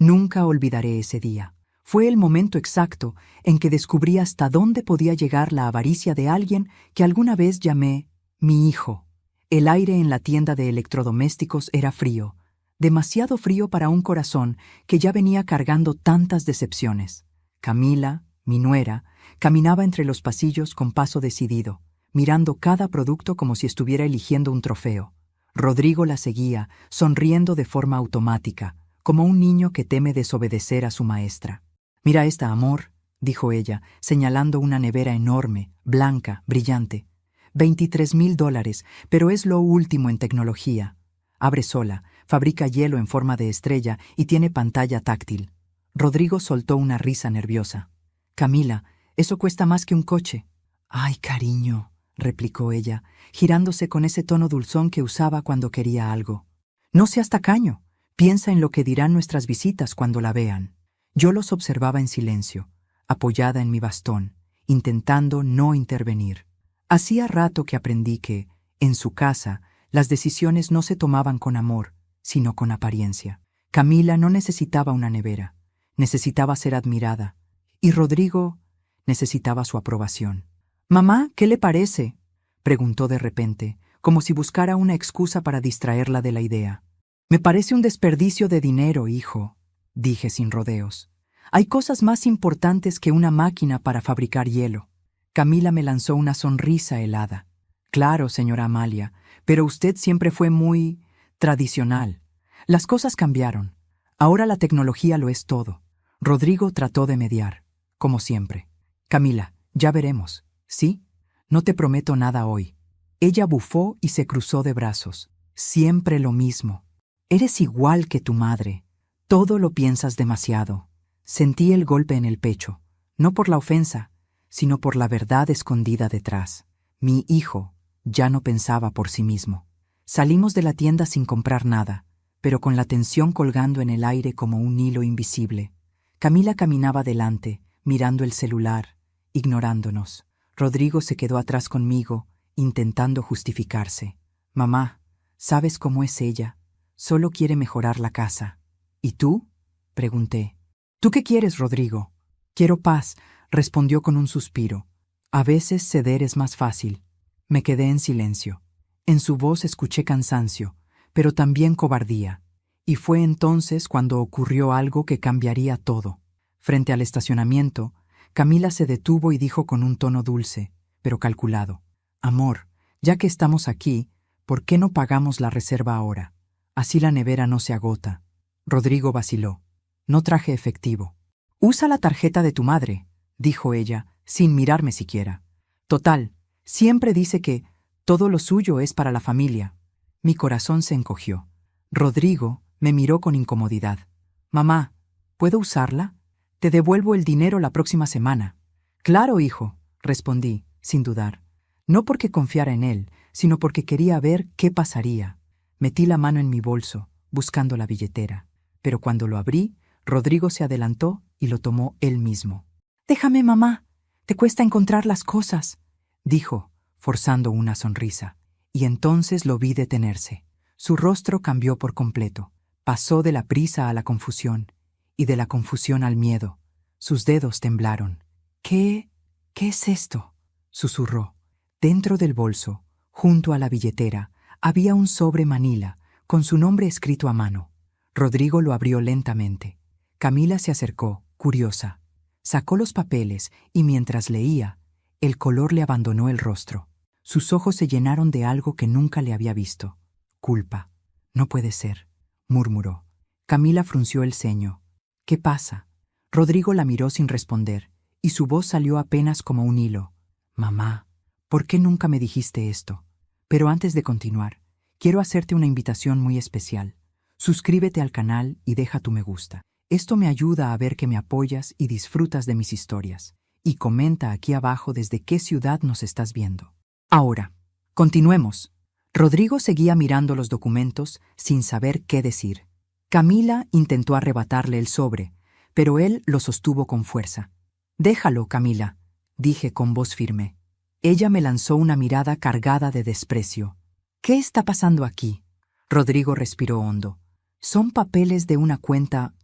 Nunca olvidaré ese día. Fue el momento exacto en que descubrí hasta dónde podía llegar la avaricia de alguien que alguna vez llamé mi hijo. El aire en la tienda de electrodomésticos era frío, demasiado frío para un corazón que ya venía cargando tantas decepciones. Camila, mi nuera, caminaba entre los pasillos con paso decidido, mirando cada producto como si estuviera eligiendo un trofeo. Rodrigo la seguía, sonriendo de forma automática, como un niño que teme desobedecer a su maestra. «Mira esta, amor», dijo ella, señalando una nevera enorme, blanca, brillante. $23,000, pero es lo último en tecnología. Abre sola, fabrica hielo en forma de estrella y tiene pantalla táctil. Rodrigo soltó una risa nerviosa. «Camila, eso cuesta más que un coche». «Ay, cariño», replicó ella, girándose con ese tono dulzón que usaba cuando quería algo. «No seas tacaño. Piensa en lo que dirán nuestras visitas cuando la vean». Yo los observaba en silencio, apoyada en mi bastón, intentando no intervenir. Hacía rato que aprendí que, en su casa, las decisiones no se tomaban con amor, sino con apariencia. Camila no necesitaba una nevera, necesitaba ser admirada, y Rodrigo necesitaba su aprobación. «Mamá, ¿qué le parece?», preguntó de repente, como si buscara una excusa para distraerla de la idea. «Me parece un desperdicio de dinero, hijo», dije sin rodeos. «Hay cosas más importantes que una máquina para fabricar hielo». Camila me lanzó una sonrisa helada. «Claro, señora Amalia, pero usted siempre fue muy tradicional. Las cosas cambiaron. Ahora la tecnología lo es todo». Rodrigo trató de mediar, como siempre. «Camila, ya veremos, ¿sí? No te prometo nada hoy». Ella bufó y se cruzó de brazos. «Siempre lo mismo. Eres igual que tu madre. Todo lo piensas demasiado». Sentí el golpe en el pecho, no por la ofensa, sino por la verdad escondida detrás. Mi hijo ya no pensaba por sí mismo. Salimos de la tienda sin comprar nada, pero con la tensión colgando en el aire como un hilo invisible. Camila caminaba delante, mirando el celular, ignorándonos. Rodrigo se quedó atrás conmigo, intentando justificarse. «Mamá, ¿sabes cómo es ella? Solo quiere mejorar la casa». «¿Y tú?», pregunté. «¿Tú qué quieres, Rodrigo?» «Quiero paz», respondió con un suspiro. «A veces ceder es más fácil». Me quedé en silencio. En su voz escuché cansancio, pero también cobardía. Y fue entonces cuando ocurrió algo que cambiaría todo. Frente al estacionamiento, Camila se detuvo y dijo con un tono dulce, pero calculado: «Amor, ya que estamos aquí, ¿por qué no pagamos la reserva ahora? Así la nevera no se agota». Rodrigo vaciló. «No traje efectivo». «Usa la tarjeta de tu madre», dijo ella, sin mirarme siquiera. «Total, siempre dice que todo lo suyo es para la familia». Mi corazón se encogió. Rodrigo me miró con incomodidad. «Mamá, ¿puedo usarla? Te devuelvo el dinero la próxima semana». «Claro, hijo», respondí, sin dudar. No porque confiara en él, sino porque quería ver qué pasaría. Metí la mano en mi bolso, buscando la billetera. Pero cuando lo abrí, Rodrigo se adelantó y lo tomó él mismo. «Déjame, mamá. Te cuesta encontrar las cosas», dijo, forzando una sonrisa. Y entonces lo vi detenerse. Su rostro cambió por completo. Pasó de la prisa a la confusión, y de la confusión al miedo. Sus dedos temblaron. ¿Qué es esto?», susurró. Dentro del bolso, junto a la billetera, había un sobre manila, con su nombre escrito a mano. Rodrigo lo abrió lentamente. Camila se acercó, curiosa. Sacó los papeles y mientras leía, el color le abandonó el rostro. Sus ojos se llenaron de algo que nunca le había visto. «Culpa. No puede ser», murmuró. Camila frunció el ceño. «¿Qué pasa?». Rodrigo la miró sin responder, y su voz salió apenas como un hilo. «Mamá, ¿por qué nunca me dijiste esto? Pero antes de continuar, quiero hacerte una invitación muy especial. Suscríbete al canal y deja tu me gusta. Esto me ayuda a ver que me apoyas y disfrutas de mis historias. Y comenta aquí abajo desde qué ciudad nos estás viendo». Ahora, continuemos. Rodrigo seguía mirando los documentos sin saber qué decir. Camila intentó arrebatarle el sobre, pero él lo sostuvo con fuerza. «Déjalo, Camila», dije con voz firme. Ella me lanzó una mirada cargada de desprecio. «¿Qué está pasando aquí?». Rodrigo respiró hondo. «Son papeles de una cuenta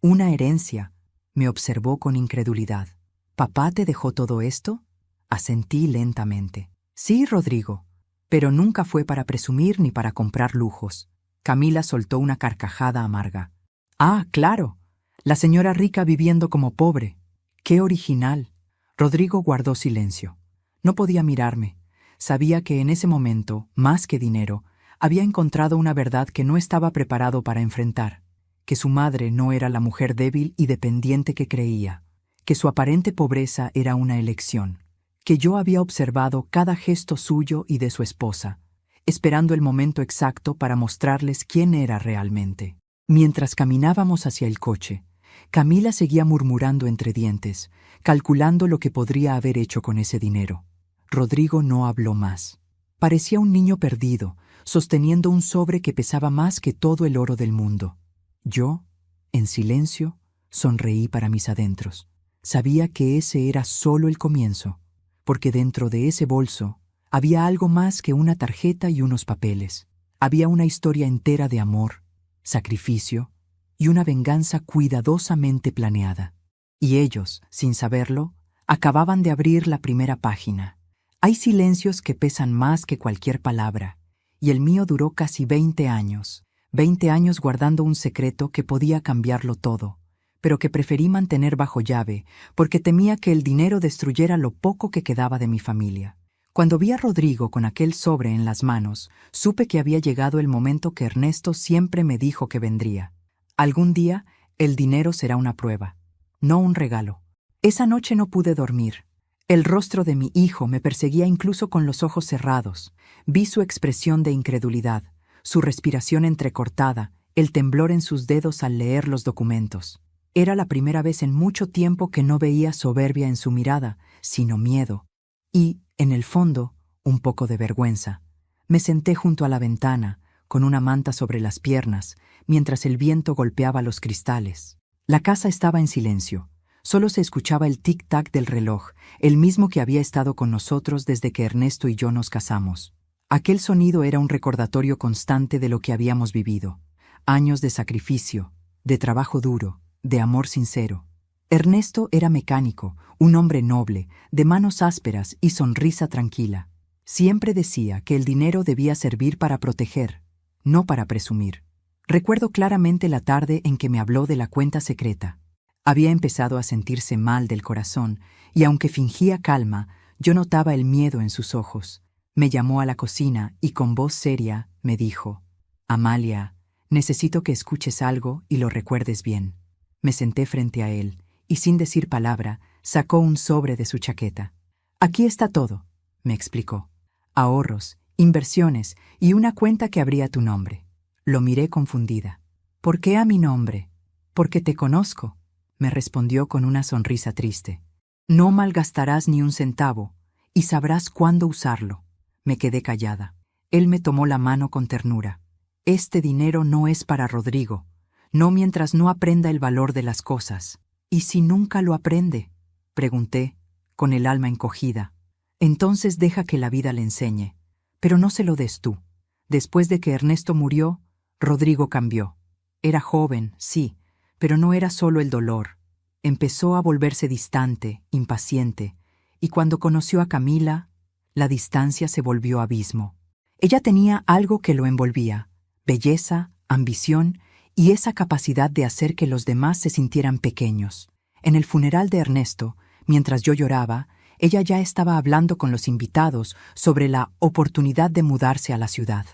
Una herencia, me observó con incredulidad. ¿Papá te dejó todo esto? Asentí lentamente. Sí, Rodrigo, pero nunca fue para presumir ni para comprar lujos. Camila soltó una carcajada amarga. Ah, claro, la señora rica viviendo como pobre. ¡Qué original! Rodrigo guardó silencio. No podía mirarme. Sabía que en ese momento, más que dinero, había encontrado una verdad que no estaba preparado para enfrentar, que su madre no era la mujer débil y dependiente que creía, que su aparente pobreza era una elección, que yo había observado cada gesto suyo y de su esposa, esperando el momento exacto para mostrarles quién era realmente. Mientras caminábamos hacia el coche, Camila seguía murmurando entre dientes, calculando lo que podría haber hecho con ese dinero. Rodrigo no habló más. Parecía un niño perdido, sosteniendo un sobre que pesaba más que todo el oro del mundo. Yo, en silencio, sonreí para mis adentros. Sabía que ese era solo el comienzo, porque dentro de ese bolso había algo más que una tarjeta y unos papeles. Había una historia entera de amor, sacrificio y una venganza cuidadosamente planeada. Y ellos, sin saberlo, acababan de abrir la primera página. Hay silencios que pesan más que cualquier palabra, y el mío duró casi 20 años. 20 años guardando un secreto que podía cambiarlo todo, pero que preferí mantener bajo llave porque temía que el dinero destruyera lo poco que quedaba de mi familia. Cuando vi a Rodrigo con aquel sobre en las manos, supe que había llegado el momento que Ernesto siempre me dijo que vendría. Algún día, el dinero será una prueba, no un regalo. Esa noche no pude dormir. El rostro de mi hijo me perseguía incluso con los ojos cerrados. Vi su expresión de incredulidad, su respiración entrecortada, el temblor en sus dedos al leer los documentos. Era la primera vez en mucho tiempo que no veía soberbia en su mirada, sino miedo. Y, en el fondo, un poco de vergüenza. Me senté junto a la ventana, con una manta sobre las piernas, mientras el viento golpeaba los cristales. La casa estaba en silencio. Solo se escuchaba el tic-tac del reloj, el mismo que había estado con nosotros desde que Ernesto y yo nos casamos. Aquel sonido era un recordatorio constante de lo que habíamos vivido. Años de sacrificio, de trabajo duro, de amor sincero. Ernesto era mecánico, un hombre noble, de manos ásperas y sonrisa tranquila. Siempre decía que el dinero debía servir para proteger, no para presumir. Recuerdo claramente la tarde en que me habló de la cuenta secreta. Había empezado a sentirse mal del corazón, y aunque fingía calma, yo notaba el miedo en sus ojos. Me llamó a la cocina y con voz seria me dijo: «Amalia, necesito que escuches algo y lo recuerdes bien». Me senté frente a él, y sin decir palabra, sacó un sobre de su chaqueta. «Aquí está todo», me explicó. «Ahorros, inversiones y una cuenta que abría tu nombre». Lo miré confundida. «¿Por qué a mi nombre?» «Porque te conozco», me respondió con una sonrisa triste. «No malgastarás ni un centavo, y sabrás cuándo usarlo». Me quedé callada. Él me tomó la mano con ternura. «Este dinero no es para Rodrigo, no mientras no aprenda el valor de las cosas». «¿Y si nunca lo aprende?», pregunté, con el alma encogida. «Entonces deja que la vida le enseñe, pero no se lo des tú». Después de que Ernesto murió, Rodrigo cambió. Era joven, sí, pero no era solo el dolor. Empezó a volverse distante, impaciente, y cuando conoció a Camila, la distancia se volvió abismo. Ella tenía algo que lo envolvía: belleza, ambición y esa capacidad de hacer que los demás se sintieran pequeños. En el funeral de Ernesto, mientras yo lloraba, ella ya estaba hablando con los invitados sobre la oportunidad de mudarse a la ciudad.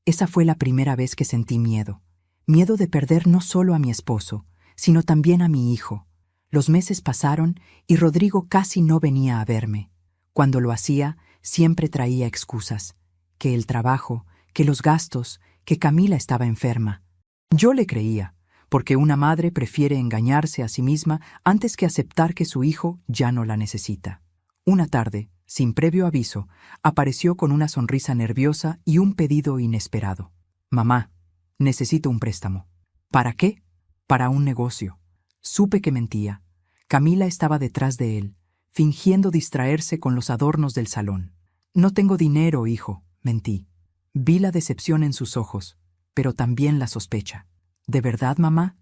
Esa fue la primera vez que sentí miedo. Miedo de perder no solo a mi esposo, sino también a mi hijo. Los meses pasaron y Rodrigo casi no venía a verme. Cuando lo hacía, siempre traía excusas: que el trabajo, que los gastos, que Camila estaba enferma. Yo le creía, porque una madre prefiere engañarse a sí misma antes que aceptar que su hijo ya no la necesita. Una tarde, sin previo aviso, apareció con una sonrisa nerviosa y un pedido inesperado. «Mamá, necesito un préstamo». «¿Para qué?» «Para un negocio». Supe que mentía. Camila estaba detrás de él, fingiendo distraerse con los adornos del salón. «No tengo dinero, hijo», mentí. Vi la decepción en sus ojos, pero también la sospecha. «¿De verdad, mamá?».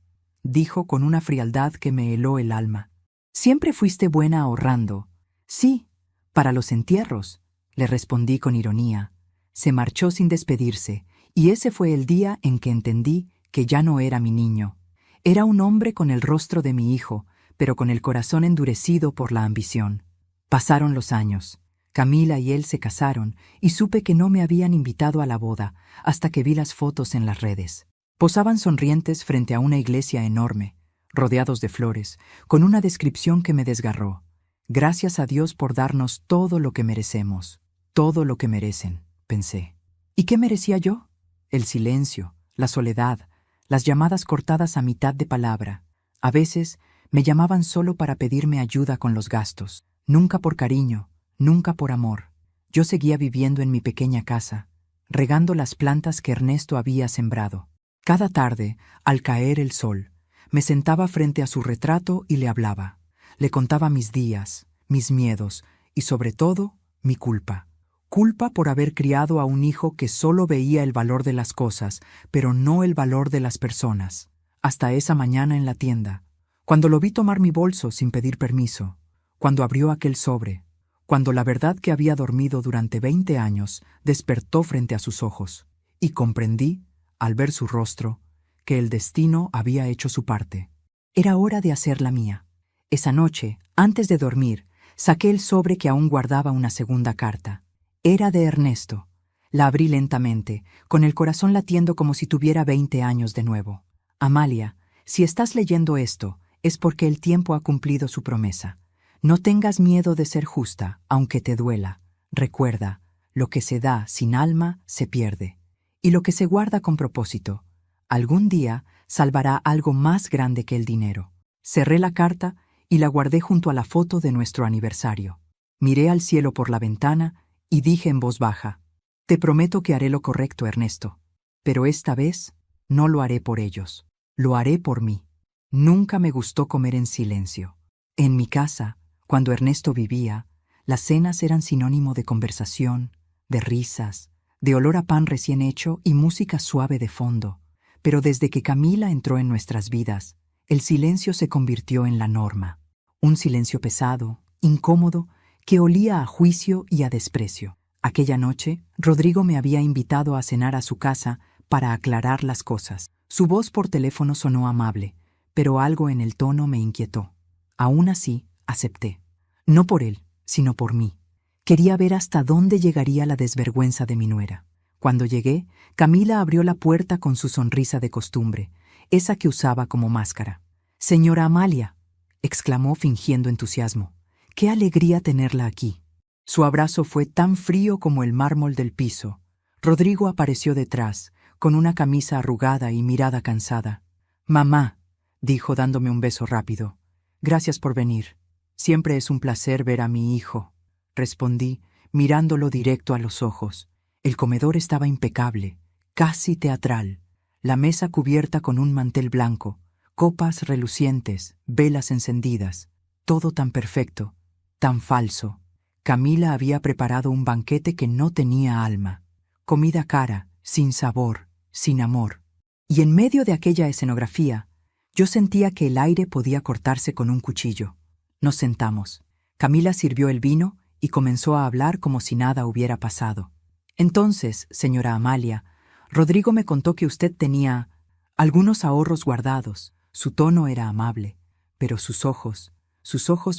dijo con una frialdad que me heló el alma. Siempre fuiste buena ahorrando. Sí, para los entierros, le respondí con ironía. Se marchó sin despedirse, y ese fue el día en que entendí que ya no era mi niño. Era un hombre con el rostro de mi hijo, pero con el corazón endurecido por la ambición. Pasaron los años. Camila y él se casaron, y supe que no me habían invitado a la boda hasta que vi las fotos en las redes. Posaban sonrientes frente a una iglesia enorme, rodeados de flores, con una descripción que me desgarró. Gracias a Dios por darnos todo lo que merecemos, todo lo que merecen, pensé. ¿Y qué merecía yo? El silencio, la soledad, las llamadas cortadas a mitad de palabra. A veces me llamaban solo para pedirme ayuda con los gastos, nunca por cariño, nunca por amor. Yo seguía viviendo en mi pequeña casa, regando las plantas que Ernesto había sembrado. Cada tarde, al caer el sol, me sentaba frente a su retrato y le hablaba. Le contaba mis días, mis miedos y, sobre todo, mi culpa. Culpa por haber criado a un hijo que solo veía el valor de las cosas, pero no el valor de las personas. Hasta esa mañana en la tienda, cuando lo vi tomar mi bolso sin pedir permiso, cuando abrió aquel sobre, cuando la verdad que había dormido durante 20 años despertó frente a sus ojos, y comprendí, al ver su rostro, que el destino había hecho su parte. Era hora de hacer la mía. Esa noche, antes de dormir, saqué el sobre que aún guardaba una segunda carta. Era de Ernesto. La abrí lentamente, con el corazón latiendo como si tuviera 20 años de nuevo. Amalia, si estás leyendo esto, es porque el tiempo ha cumplido su promesa. No tengas miedo de ser justa, aunque te duela. Recuerda, lo que se da sin alma se pierde. Y lo que se guarda con propósito, algún día salvará algo más grande que el dinero. Cerré la carta y la guardé junto a la foto de nuestro aniversario. Miré al cielo por la ventana y dije en voz baja: te prometo que haré lo correcto, Ernesto, pero esta vez no lo haré por ellos, lo haré por mí. Nunca me gustó comer en silencio. En mi casa, cuando Ernesto vivía, las cenas eran sinónimo de conversación, de risas, de olor a pan recién hecho y música suave de fondo. Pero desde que Camila entró en nuestras vidas, el silencio se convirtió en la norma. Un silencio pesado, incómodo, que olía a juicio y a desprecio. Aquella noche, Rodrigo me había invitado a cenar a su casa para aclarar las cosas. Su voz por teléfono sonó amable, pero algo en el tono me inquietó. Aún así, acepté. No por él, sino por mí. Quería ver hasta dónde llegaría la desvergüenza de mi nuera. Cuando llegué, Camila abrió la puerta con su sonrisa de costumbre, esa que usaba como máscara. «Señora Amalia», exclamó fingiendo entusiasmo. «¡Qué alegría tenerla aquí!». Su abrazo fue tan frío como el mármol del piso. Rodrigo apareció detrás, con una camisa arrugada y mirada cansada. «Mamá», dijo dándome un beso rápido. «Gracias por venir. Siempre es un placer ver a mi hijo», respondí, mirándolo directo a los ojos. El comedor estaba impecable, casi teatral. La mesa cubierta con un mantel blanco, copas relucientes, velas encendidas. Todo tan perfecto, tan falso. Camila había preparado un banquete que no tenía alma. Comida cara, sin sabor, sin amor. Y en medio de aquella escenografía, yo sentía que el aire podía cortarse con un cuchillo. Nos sentamos. Camila sirvió el vino y comenzó a hablar como si nada hubiera pasado. «Entonces, señora Amalia, Rodrigo me contó que usted tenía algunos ahorros guardados». Su tono era amable, pero sus ojos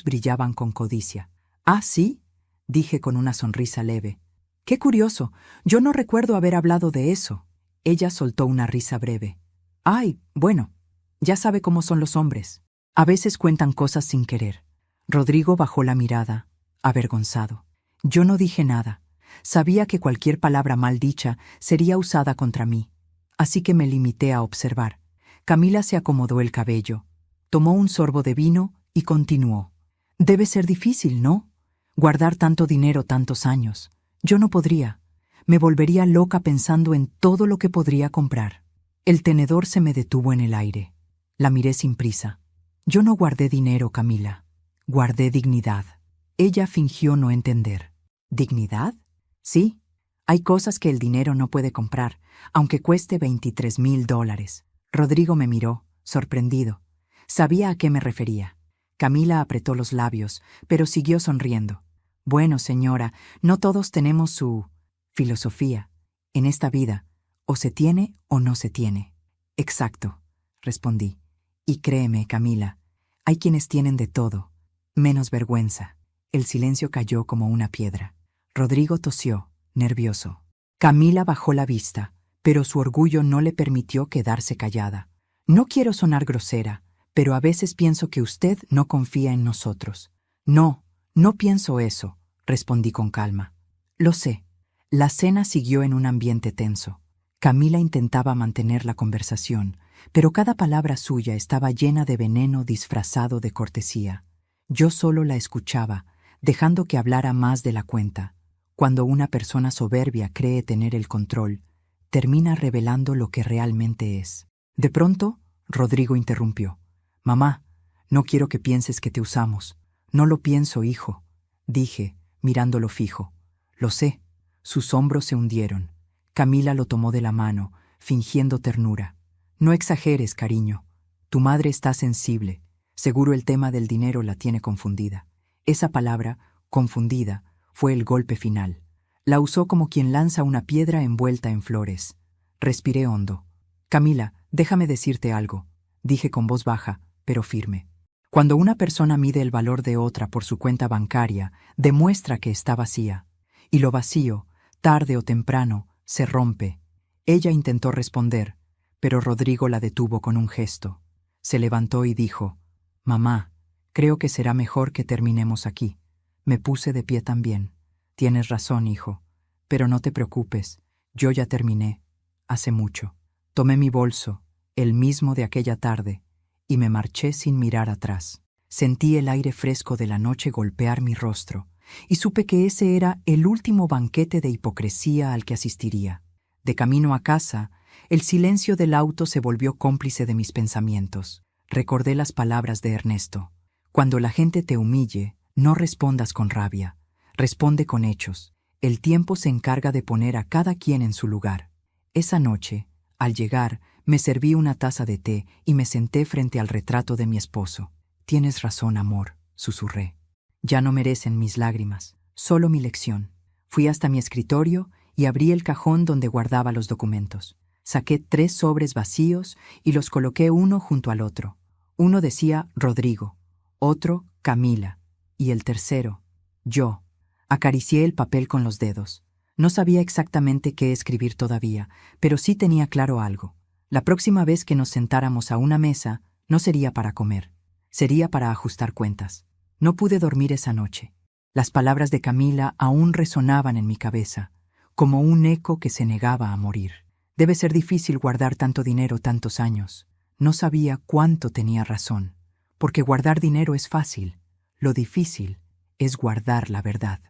brillaban con codicia. «¿Ah, sí?», dije con una sonrisa leve. «Qué curioso, yo no recuerdo haber hablado de eso». Ella soltó una risa breve. «Ay, bueno, ya sabe cómo son los hombres. A veces cuentan cosas sin querer». Rodrigo bajó la mirada, avergonzado. Yo no dije nada. Sabía que cualquier palabra mal dicha sería usada contra mí, así que me limité a observar. Camila se acomodó el cabello, tomó un sorbo de vino y continuó. «Debe ser difícil, ¿no? Guardar tanto dinero tantos años. Yo no podría. Me volvería loca pensando en todo lo que podría comprar». El tenedor se me detuvo en el aire. La miré sin prisa. «Yo no guardé dinero, Camila. Guardé dignidad». Ella fingió no entender. «¿Dignidad? Sí, hay cosas que el dinero no puede comprar, aunque cueste $23,000. Rodrigo me miró, sorprendido. Sabía a qué me refería. Camila apretó los labios, pero siguió sonriendo. Bueno, señora, no todos tenemos su filosofía. En esta vida, o se tiene o no se tiene. Exacto, respondí. Y créeme, Camila, hay quienes tienen de todo, menos vergüenza. El silencio cayó como una piedra. Rodrigo tosió, nervioso. Camila bajó la vista, pero su orgullo no le permitió quedarse callada. No quiero sonar grosera, pero a veces pienso que usted no confía en nosotros. No, no pienso eso, respondí con calma. Lo sé. La cena siguió en un ambiente tenso. Camila intentaba mantener la conversación, pero cada palabra suya estaba llena de veneno disfrazado de cortesía. Yo solo la escuchaba, dejando que hablara más de la cuenta. Cuando una persona soberbia cree tener el control, termina revelando lo que realmente es. De pronto, Rodrigo interrumpió. «Mamá, no quiero que pienses que te usamos». «No lo pienso, hijo», dije, mirándolo fijo. «Lo sé». Sus hombros se hundieron. Camila lo tomó de la mano, fingiendo ternura. «No exageres, cariño. Tu madre está sensible. Seguro el tema del dinero la tiene confundida». Esa palabra, confundida, fue el golpe final. La usó como quien lanza una piedra envuelta en flores. Respiré hondo. «Camila, déjame decirte algo», dije con voz baja, pero firme. Cuando una persona mide el valor de otra por su cuenta bancaria, demuestra que está vacía. Y lo vacío, tarde o temprano, se rompe. Ella intentó responder, pero Rodrigo la detuvo con un gesto. Se levantó y dijo: «Mamá, creo que será mejor que terminemos aquí». Me puse de pie también. «Tienes razón, hijo. Pero no te preocupes, yo ya terminé. Hace mucho». Tomé mi bolso, el mismo de aquella tarde, y me marché sin mirar atrás. Sentí el aire fresco de la noche golpear mi rostro, y supe que ese era el último banquete de hipocresía al que asistiría. De camino a casa, el silencio del auto se volvió cómplice de mis pensamientos. Recordé las palabras de Ernesto. Cuando la gente te humille, no respondas con rabia, responde con hechos. El tiempo se encarga de poner a cada quien en su lugar. Esa noche, al llegar, me serví una taza de té y me senté frente al retrato de mi esposo. «Tienes razón, amor», susurré. «Ya no merecen mis lágrimas, solo mi lección». Fui hasta mi escritorio y abrí el cajón donde guardaba los documentos. Saqué 3 sobres vacíos y los coloqué uno junto al otro. Uno decía Rodrigo, otro Camila, y el tercero, yo. Acaricié el papel con los dedos. No sabía exactamente qué escribir todavía, pero sí tenía claro algo. La próxima vez que nos sentáramos a una mesa, no sería para comer, sería para ajustar cuentas. No pude dormir esa noche. Las palabras de Camila aún resonaban en mi cabeza, como un eco que se negaba a morir. Debe ser difícil guardar tanto dinero tantos años. No sabía cuánto tenía razón, porque guardar dinero es fácil. Lo difícil es guardar la verdad.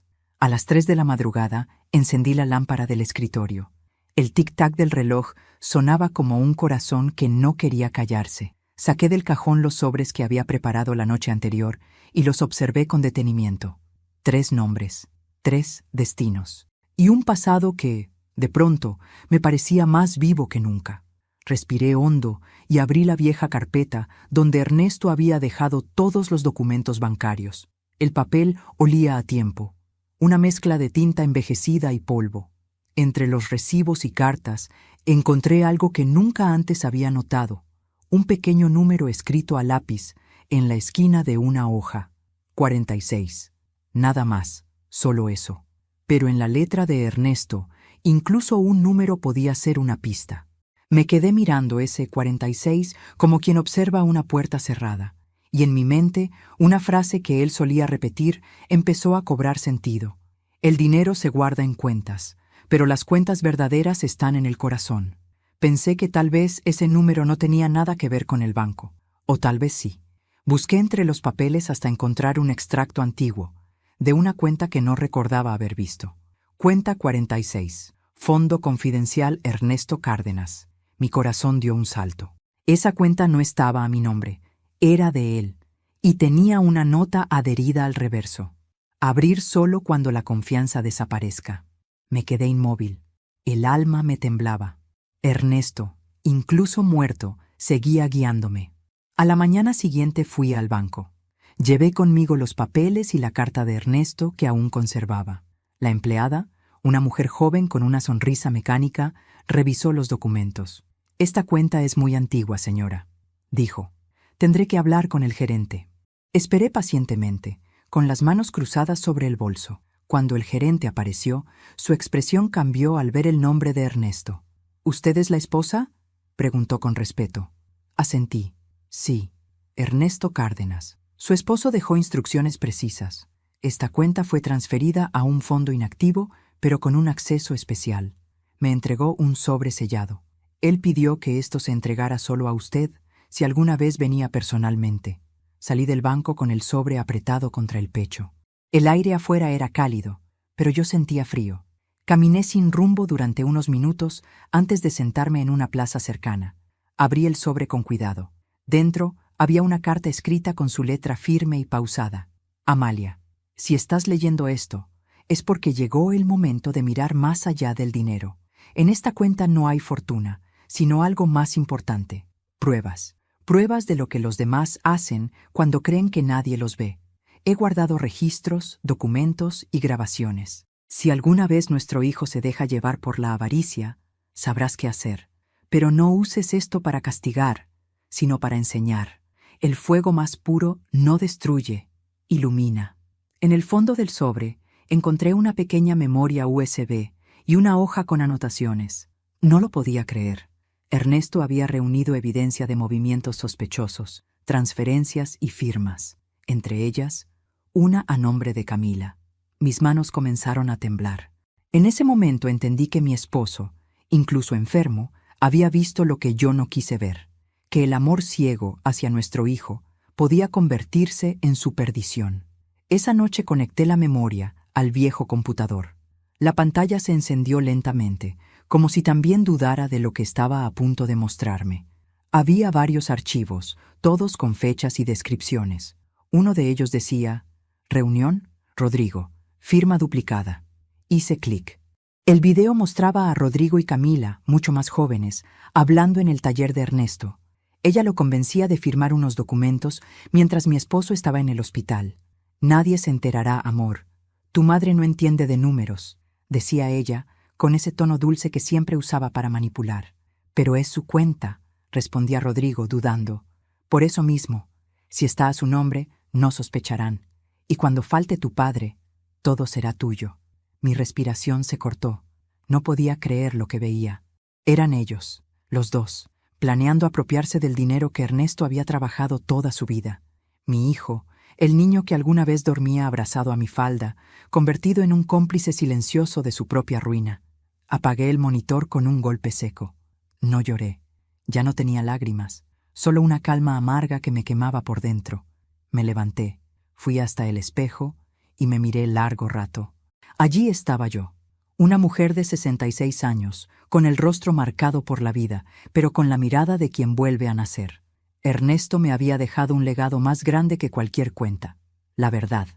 A las 3 de la madrugada, encendí la lámpara del escritorio. El tic-tac del reloj sonaba como un corazón que no quería callarse. Saqué del cajón los sobres que había preparado la noche anterior y los observé con detenimiento. 3 nombres, 3 destinos, y un pasado que, de pronto, me parecía más vivo que nunca. Respiré hondo y abrí la vieja carpeta donde Ernesto había dejado todos los documentos bancarios. El papel olía a tiempo, una mezcla de tinta envejecida y polvo. Entre los recibos y cartas encontré algo que nunca antes había notado, un pequeño número escrito a lápiz en la esquina de una hoja. 46. Nada más, solo eso. Pero en la letra de Ernesto, incluso un número podía ser una pista. Me quedé mirando ese 46 como quien observa una puerta cerrada, y en mi mente una frase que él solía repetir empezó a cobrar sentido. El dinero se guarda en cuentas, pero las cuentas verdaderas están en el corazón. Pensé que tal vez ese número no tenía nada que ver con el banco, o tal vez sí. Busqué entre los papeles hasta encontrar un extracto antiguo, de una cuenta que no recordaba haber visto. Cuenta 46. Fondo Confidencial Ernesto Cárdenas. Mi corazón dio un salto. Esa cuenta no estaba a mi nombre, era de él, y tenía una nota adherida al reverso. Abrir solo cuando la confianza desaparezca. Me quedé inmóvil. El alma me temblaba. Ernesto, incluso muerto, seguía guiándome. A la mañana siguiente fui al banco. Llevé conmigo los papeles y la carta de Ernesto que aún conservaba. La empleada, una mujer joven con una sonrisa mecánica, revisó los documentos. «Esta cuenta es muy antigua, señora», dijo. «Tendré que hablar con el gerente». Esperé pacientemente, con las manos cruzadas sobre el bolso. Cuando el gerente apareció, su expresión cambió al ver el nombre de Ernesto. «¿Usted es la esposa?», preguntó con respeto. Asentí. «Sí, Ernesto Cárdenas». Su esposo dejó instrucciones precisas. Esta cuenta fue transferida a un fondo inactivo, pero con un acceso especial. Me entregó un sobre sellado. Él pidió que esto se entregara solo a usted si alguna vez venía personalmente. Salí del banco con el sobre apretado contra el pecho. El aire afuera era cálido, pero yo sentía frío. Caminé sin rumbo durante unos minutos antes de sentarme en una plaza cercana. Abrí el sobre con cuidado. Dentro había una carta escrita con su letra firme y pausada. «Amalia, si estás leyendo esto, es porque llegó el momento de mirar más allá del dinero. En esta cuenta no hay fortuna, sino algo más importante. Pruebas. Pruebas de lo que los demás hacen cuando creen que nadie los ve. He guardado registros, documentos y grabaciones. Si alguna vez nuestro hijo se deja llevar por la avaricia, sabrás qué hacer. Pero no uses esto para castigar, sino para enseñar. El fuego más puro no destruye, ilumina». En el fondo del sobre encontré una pequeña memoria USB y una hoja con anotaciones. No lo podía creer. Ernesto había reunido evidencia de movimientos sospechosos, transferencias y firmas, entre ellas, una a nombre de Camila. Mis manos comenzaron a temblar. En ese momento entendí que mi esposo, incluso enfermo, había visto lo que yo no quise ver, que el amor ciego hacia nuestro hijo podía convertirse en su perdición. Esa noche conecté la memoria al viejo computador. La pantalla se encendió lentamente, como si también dudara de lo que estaba a punto de mostrarme. Había varios archivos, todos con fechas y descripciones. Uno de ellos decía: «Reunión, Rodrigo, firma duplicada». Hice clic. El video mostraba a Rodrigo y Camila, mucho más jóvenes, hablando en el taller de Ernesto. Ella lo convencía de firmar unos documentos mientras mi esposo estaba en el hospital. «Nadie se enterará, amor. Tu madre no entiende de números», decía ella, con ese tono dulce que siempre usaba para manipular. «Pero es su cuenta», respondía Rodrigo, dudando. «Por eso mismo, si está a su nombre, no sospecharán. Y cuando falte tu padre, todo será tuyo». Mi respiración se cortó. No podía creer lo que veía. Eran ellos, los dos, planeando apropiarse del dinero que Ernesto había trabajado toda su vida. Mi hijo, el niño que alguna vez dormía abrazado a mi falda, convertido en un cómplice silencioso de su propia ruina. Apagué el monitor con un golpe seco. No lloré. Ya no tenía lágrimas, solo una calma amarga que me quemaba por dentro. Me levanté, fui hasta el espejo y me miré largo rato. Allí estaba yo, una mujer de 66 años, con el rostro marcado por la vida, pero con la mirada de quien vuelve a nacer. Ernesto me había dejado un legado más grande que cualquier cuenta, la verdad,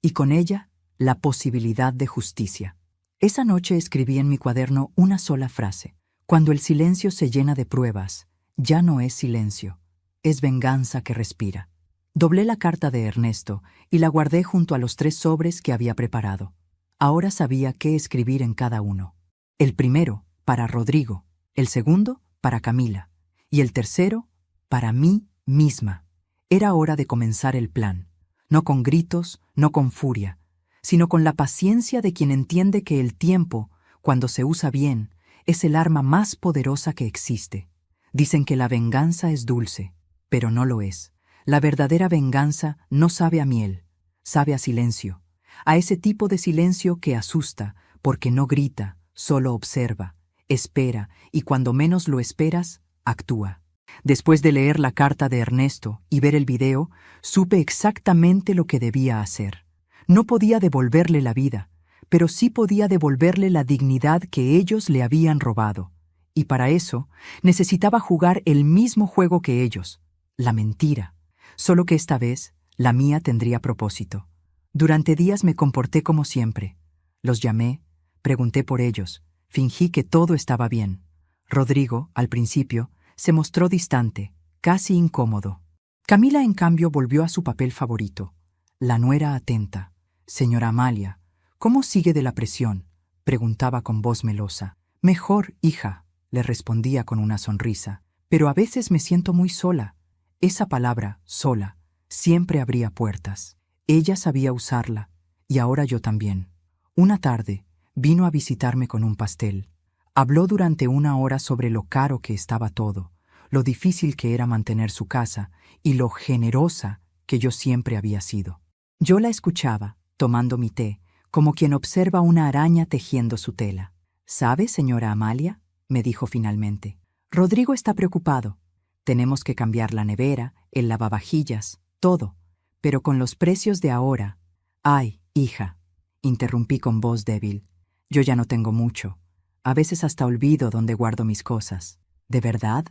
y con ella, la posibilidad de justicia. Esa noche escribí en mi cuaderno una sola frase: «Cuando el silencio se llena de pruebas, ya no es silencio, es venganza que respira». Doblé la carta de Ernesto y la guardé junto a los 3 sobres que había preparado. Ahora sabía qué escribir en cada uno. El primero, para Rodrigo; el segundo, para Camila; y el tercero, para mí misma. Era hora de comenzar el plan, no con gritos, no con furia, sino con la paciencia de quien entiende que el tiempo, cuando se usa bien, es el arma más poderosa que existe. Dicen que la venganza es dulce, pero no lo es. La verdadera venganza no sabe a miel, sabe a silencio, a ese tipo de silencio que asusta, porque no grita, solo observa, espera, y cuando menos lo esperas, actúa. Después de leer la carta de Ernesto y ver el video, supe exactamente lo que debía hacer. No podía devolverle la vida, pero sí podía devolverle la dignidad que ellos le habían robado. Y para eso necesitaba jugar el mismo juego que ellos, la mentira. Solo que esta vez la mía tendría propósito. Durante días me comporté como siempre. Los llamé, pregunté por ellos, fingí que todo estaba bien. Rodrigo, al principio, se mostró distante, casi incómodo. Camila, en cambio, volvió a su papel favorito, la nuera atenta. «Señora Amalia, ¿cómo sigue de la presión?», preguntaba con voz melosa. «Mejor, hija», le respondía con una sonrisa, «pero a veces me siento muy sola». Esa palabra, sola, siempre abría puertas. Ella sabía usarla, y ahora yo también. Una tarde, vino a visitarme con un pastel. Habló durante 1 hora sobre lo caro que estaba todo, lo difícil que era mantener su casa y lo generosa que yo siempre había sido. Yo la escuchaba, tomando mi té, como quien observa una araña tejiendo su tela. «¿Sabe, señora Amalia?», me dijo finalmente. «Rodrigo está preocupado. Tenemos que cambiar la nevera, el lavavajillas, todo. Pero con los precios de ahora...». «Ay, hija», interrumpí con voz débil, «yo ya no tengo mucho. A veces hasta olvido dónde guardo mis cosas». «¿De verdad?»,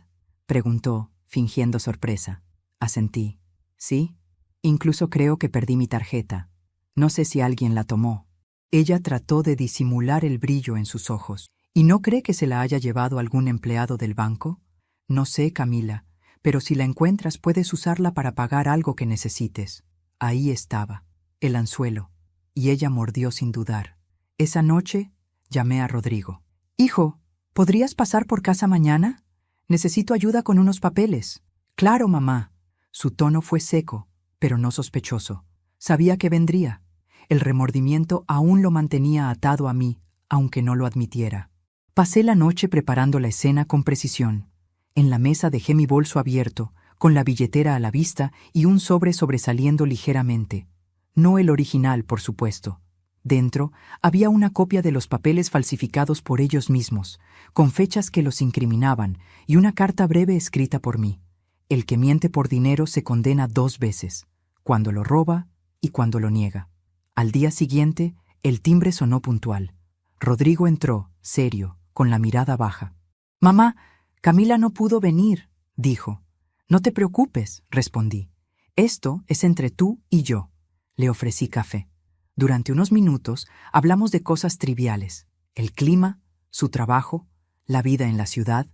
preguntó, fingiendo sorpresa. Asentí. «Sí. Incluso creo que perdí mi tarjeta. No sé si alguien la tomó». Ella trató de disimular el brillo en sus ojos. «¿Y no cree que se la haya llevado algún empleado del banco?». «No sé, Camila, pero si la encuentras puedes usarla para pagar algo que necesites». Ahí estaba, el anzuelo, y ella mordió sin dudar. Esa noche llamé a Rodrigo. «Hijo, ¿podrías pasar por casa mañana? Necesito ayuda con unos papeles». «Claro, mamá». Su tono fue seco, pero no sospechoso. Sabía que vendría. El remordimiento aún lo mantenía atado a mí, aunque no lo admitiera. Pasé la noche preparando la escena con precisión. En la mesa dejé mi bolso abierto, con la billetera a la vista y un sobre sobresaliendo ligeramente. No el original, por supuesto. Dentro había una copia de los papeles falsificados por ellos mismos, con fechas que los incriminaban, y una carta breve escrita por mí. El que miente por dinero se condena 2 veces, cuando lo roba y cuando lo niega. Al día siguiente, el timbre sonó puntual. Rodrigo entró, serio, con la mirada baja. «Mamá, Camila no pudo venir», dijo. «No te preocupes», respondí. «Esto es entre tú y yo». Le ofrecí café. Durante unos minutos hablamos de cosas triviales, el clima, su trabajo, la vida en la ciudad,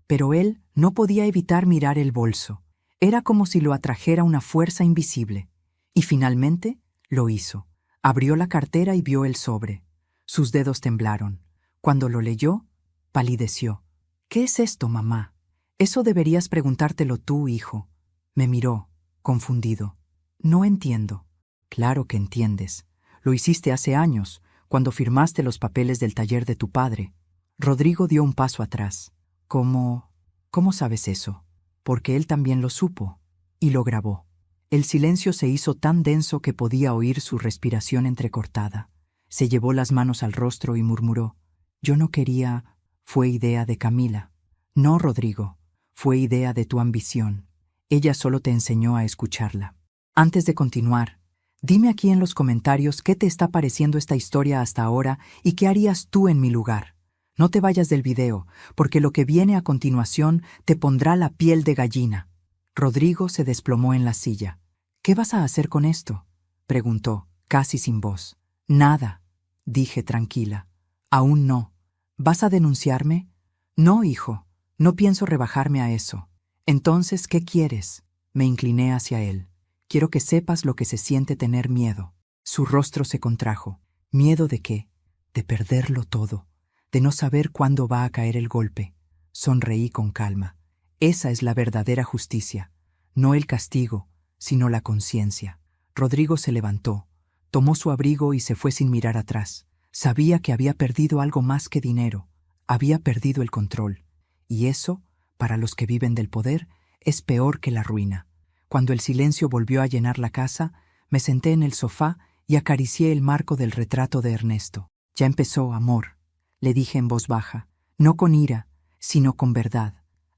pero él no podía evitar mirar el bolso. Era como si lo atrajera una fuerza invisible. Y finalmente lo hizo. Abrió la cartera y vio el sobre. Sus dedos temblaron. Cuando lo leyó, palideció. «¿Qué es esto, mamá?». «Eso deberías preguntártelo tú, hijo». Me miró, confundido. «No entiendo». «Claro que entiendes. Lo hiciste hace años, cuando firmaste los papeles del taller de tu padre». Rodrigo dio un paso atrás. «¿Cómo sabes eso?». «Porque él también lo supo, y lo grabó». El silencio se hizo tan denso que podía oír su respiración entrecortada. Se llevó las manos al rostro y murmuró: «Yo no quería... Fue idea de Camila». «No, Rodrigo, fue idea de tu ambición. Ella solo te enseñó a escucharla». Antes de continuar, dime aquí en los comentarios qué te está pareciendo esta historia hasta ahora y qué harías tú en mi lugar. No te vayas del video, porque lo que viene a continuación te pondrá la piel de gallina. Rodrigo se desplomó en la silla. «¿Qué vas a hacer con esto?», preguntó, casi sin voz. «Nada», dije tranquila. «Aún no». «¿Vas a denunciarme?». «No, hijo, no pienso rebajarme a eso». «Entonces, ¿qué quieres?». Me incliné hacia él. «Quiero que sepas lo que se siente tener miedo». Su rostro se contrajo. «¿Miedo de qué?». «De perderlo todo, de no saber cuándo va a caer el golpe». Sonreí con calma. «Esa es la verdadera justicia, no el castigo, sino la conciencia». Rodrigo se levantó, tomó su abrigo y se fue sin mirar atrás. Sabía que había perdido algo más que dinero. Había perdido el control. Y eso, para los que viven del poder, es peor que la ruina. Cuando el silencio volvió a llenar la casa, me senté en el sofá y acaricié el marco del retrato de Ernesto. «Ya empezó, amor», le dije en voz baja, no con ira, sino con verdad.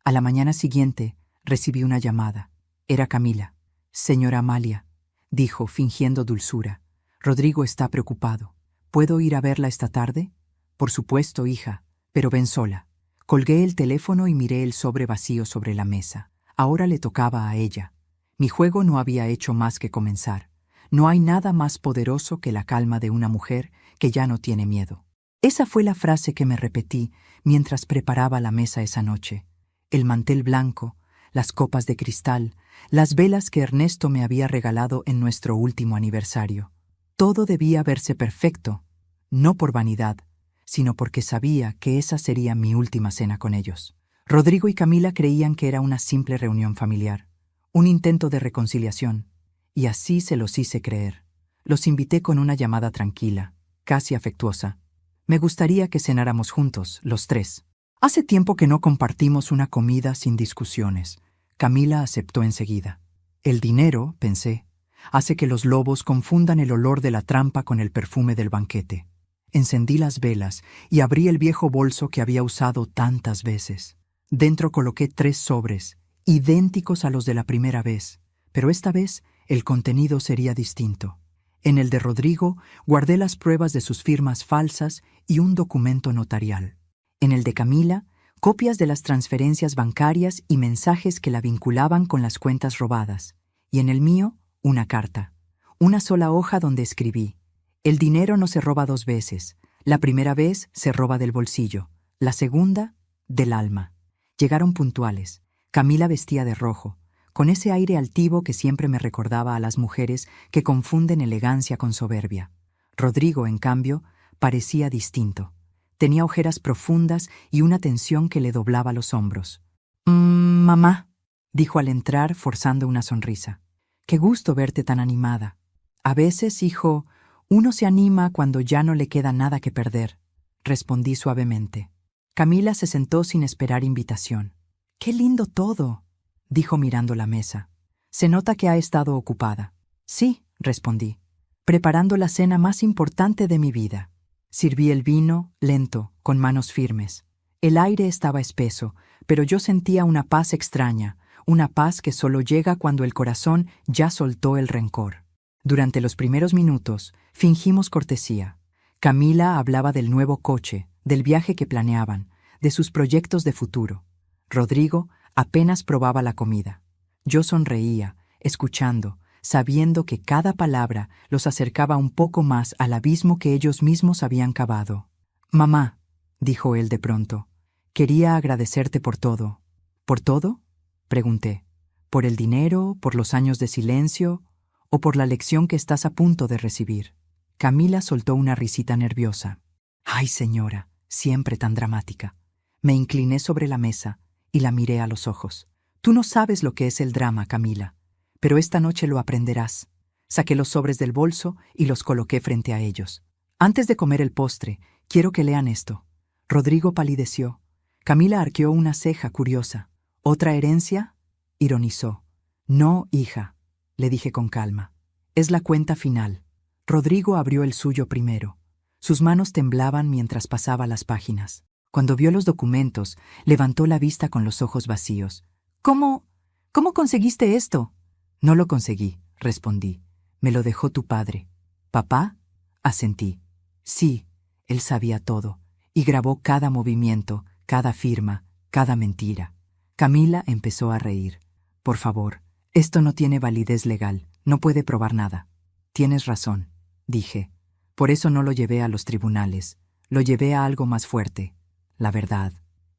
A la mañana siguiente recibí una llamada. Era Camila. «Señora Amalia», dijo, fingiendo dulzura, «Rodrigo está preocupado. ¿Puedo ir a verla esta tarde?». «Por supuesto, hija, pero ven sola». Colgué el teléfono y miré el sobre vacío sobre la mesa. Ahora le tocaba a ella. Mi juego no había hecho más que comenzar. No hay nada más poderoso que la calma de una mujer que ya no tiene miedo. Esa fue la frase que me repetí mientras preparaba la mesa esa noche. El mantel blanco, las copas de cristal, las velas que Ernesto me había regalado en nuestro último aniversario. Todo debía verse perfecto, no por vanidad, sino porque sabía que esa sería mi última cena con ellos. Rodrigo y Camila creían que era una simple reunión familiar, un intento de reconciliación, y así se los hice creer. Los invité con una llamada tranquila, casi afectuosa. Me gustaría que cenáramos juntos, los tres. Hace tiempo que no compartimos una comida sin discusiones. Camila aceptó enseguida. El dinero, pensé, hace que los lobos confundan el olor de la trampa con el perfume del banquete. Encendí las velas y abrí el viejo bolso que había usado tantas veces. Dentro coloqué 3 sobres, idénticos a los de la primera vez, pero esta vez el contenido sería distinto. En el de Rodrigo guardé las pruebas de sus firmas falsas y un documento notarial. En el de Camila, copias de las transferencias bancarias y mensajes que la vinculaban con las cuentas robadas. Y en el mío, una carta. Una sola hoja donde escribí: el dinero no se roba 2 veces. La primera vez se roba del bolsillo, la segunda, del alma. Llegaron puntuales. Camila vestía de rojo, con ese aire altivo que siempre me recordaba a las mujeres que confunden elegancia con soberbia. Rodrigo, en cambio, parecía distinto. Tenía ojeras profundas y una tensión que le doblaba los hombros. Mamá, dijo al entrar, forzando una sonrisa. Qué gusto verte tan animada. A veces, hijo, uno se anima cuando ya no le queda nada que perder, respondí suavemente. Camila se sentó sin esperar invitación. ¡Qué lindo todo!, dijo mirando la mesa. Se nota que ha estado ocupada. Sí, respondí, preparando la cena más importante de mi vida. Sirví el vino, lento, con manos firmes. El aire estaba espeso, pero yo sentía una paz extraña, una paz que solo llega cuando el corazón ya soltó el rencor. Durante los primeros minutos, fingimos cortesía. Camila hablaba del nuevo coche, del viaje que planeaban, de sus proyectos de futuro. Rodrigo apenas probaba la comida. Yo sonreía, escuchando, sabiendo que cada palabra los acercaba un poco más al abismo que ellos mismos habían cavado. «Mamá», dijo él de pronto, «quería agradecerte por todo». «¿Por todo?», pregunté. «¿Por el dinero, por los años de silencio o por la lección que estás a punto de recibir?» Camila soltó una risita nerviosa. «Ay, señora, siempre tan dramática». Me incliné sobre la mesa y la miré a los ojos. «Tú no sabes lo que es el drama, Camila, pero esta noche lo aprenderás». Saqué los sobres del bolso y los coloqué frente a ellos. «Antes de comer el postre, quiero que lean esto». Rodrigo palideció. Camila arqueó una ceja curiosa. «¿Otra herencia?», ironizó. «No, hija», le dije con calma. «Es la cuenta final». Rodrigo abrió el suyo primero. Sus manos temblaban mientras pasaba las páginas. Cuando vio los documentos, levantó la vista con los ojos vacíos. «¿Cómo conseguiste esto?» «No lo conseguí», respondí. «Me lo dejó tu padre». «¿Papá?», asentí. Sí, él sabía todo, y grabó cada movimiento, cada firma, cada mentira. Camila empezó a reír. «Por favor, esto no tiene validez legal, no puede probar nada». «Tienes razón», dije. «Por eso no lo llevé a los tribunales, lo llevé a algo más fuerte, la verdad».